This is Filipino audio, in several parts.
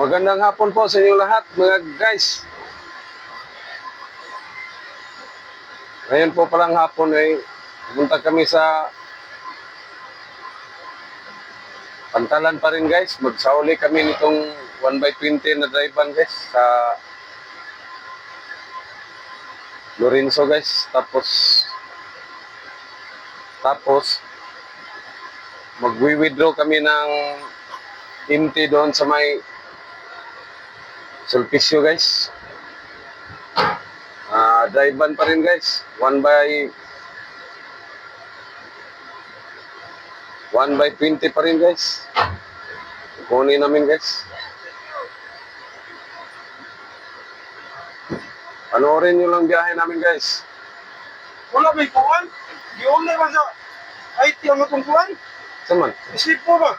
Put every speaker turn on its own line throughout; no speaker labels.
Magandang hapon po sa inyo lahat, mga guys. Ngayon po palang hapon ay pumunta kami sa Pantalan pa rin, guys. Magsauli kami nitong 1x20 na drive-ban, guys, sa Lorenzo, guys. Tapos magwi-withdraw kami ng empty doon sa may Sulpicio, guys. Drive-ban pa rin, guys. 1x20 pa rin, guys. Kunin namin, guys. Panoorin nyo lang biyahe namin, guys.
Wala may kuwan? Giulay ba sa IT ang atong kuwan?
Saman?
Isip po ba?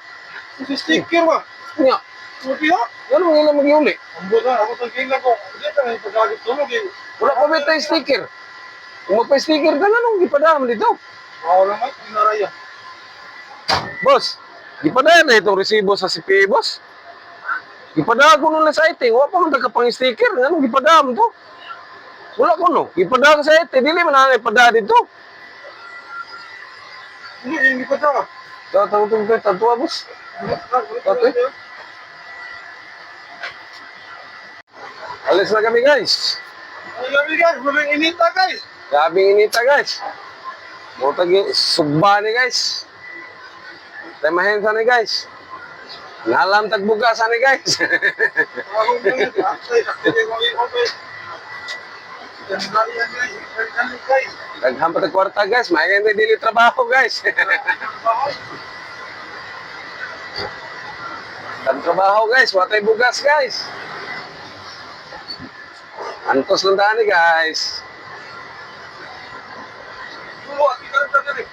Kasi sticker ba?
Nga.
Suti ha?
Yan mo nila mag-iuli.
Ang buta, ako itong tingnan ko. Hindi ka na ipagagit tulog eh.
Wala pa may tayo sticker. Kung magpa-sticker ka na nung ipadaan dito.
Ako lang ay, pinaraya.
Boss, ipadaan na itong resibo sa CPA, boss. Ipadaan ko nung sa IT. Wala pa kang pang-sticker. Anong ipadaan to? Wala ko no. Ipadaan ko sa IT. Dili man na ipadaan dito.
Hindi, hindi pa ta.
Tatawag ko tatua, boss. Alis na kami, guys.
Ay, labi guys, maraming inita guys.
Grabing inita, guys. Butag sugba ni, guys. Temahensa ni, guys. Nalam tagbugasan ni, guys.
Akong ganit ha. Ay, sakti ko okay. Yan guys.
Daghang pa kwarta, guys. May dili trabaho, guys. Trabaho, guys. Watay bugas, guys. Antos lang daan, guys.
Tulo, at ikarita na rin.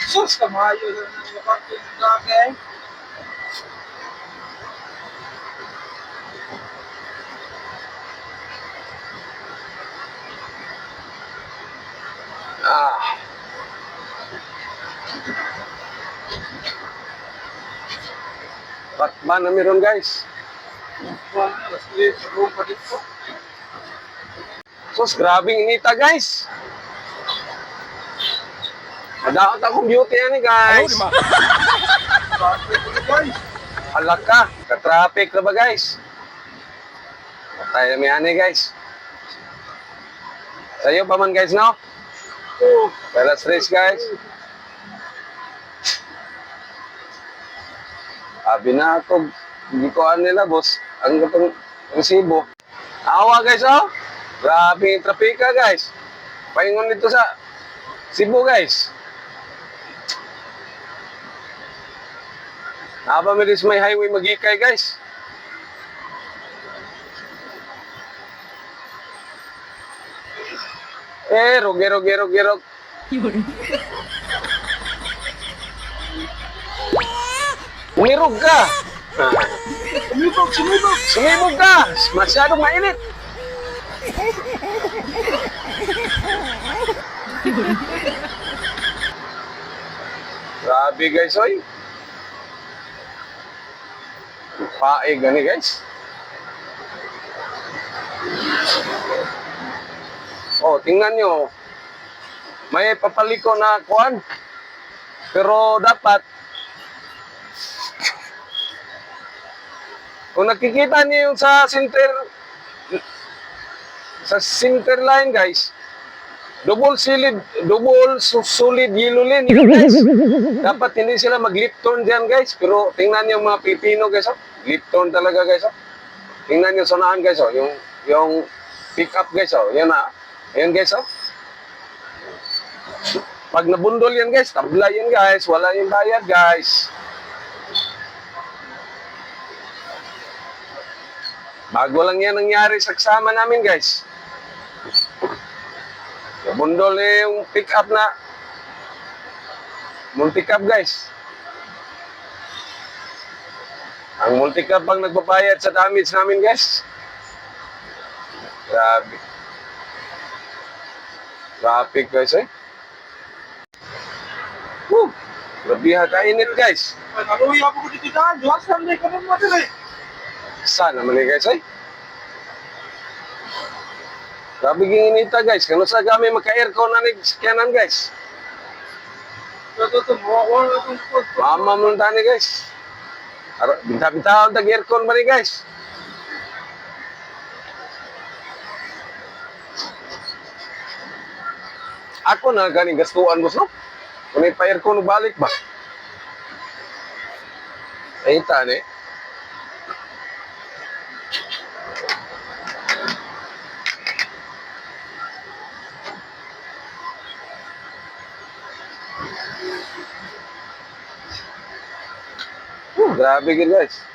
Sus, kamayo na ng parking lagi eh.
Batman na meron, guys. Sus, grabing inita, guys. Madaot akong beauty yan, guys. Alaka, ka-traffic na ba, guys? Patay na yan, guys. Sa'yo pa man, guys, no? Pelas race, guys. Sabi na ako, hindi ko nila, boss. Ang gatong resibo. Awa, guys, oh. Grabe yung trapika, guys. Paingon dito sa Cebu, guys. Nakapamilis may highway magikay, guys. Rog. Umirog ka. Sumibog ka. Masyadong mainit. Grabe, guys, oy. Paig gani, guys. Oh, tingnan nyo. May papaliko na kuan. Pero dapat kung nakikita niyo yung sa center line, guys, solid yellow lane yun, guys. Dapat hindi sila mag-lip turn dyan, guys. Pero tingnan niyo mga Pilipino, guys, oh. Lip turn talaga, guys, oh. Tingnan niyo sonahan, guys, oh. Yung pick up, guys, oh. Yan na. Ayan, guys, oh. Pag nabundol yan, guys, tabla yan, guys. Wala yung bayad, guys. Bago lang yan nangyari sa kasama namin, guys. Nabundol yung pick up na multi-cab, guys. Ang multi-cab pang nagbabayad sa damage namin, guys. Grabe. Traffic guys eh. Woo! Grabe ha kainit guys.
Naluya ako dito dyan. Diyos, hindi ka naman madali.
Sana naman guys eh. Grabe ginginita guys. Kano sa kami magka-aircon na nagsikyanan guys.
Ito, mawawala akong spot.
Mama mo lang tani guys. Binta-bintaon tag-aircon ba ni guys? Ako na ganing gastuan gusto. Kung may pa-aircon balik ba? Ay tani. Grabe gid guys.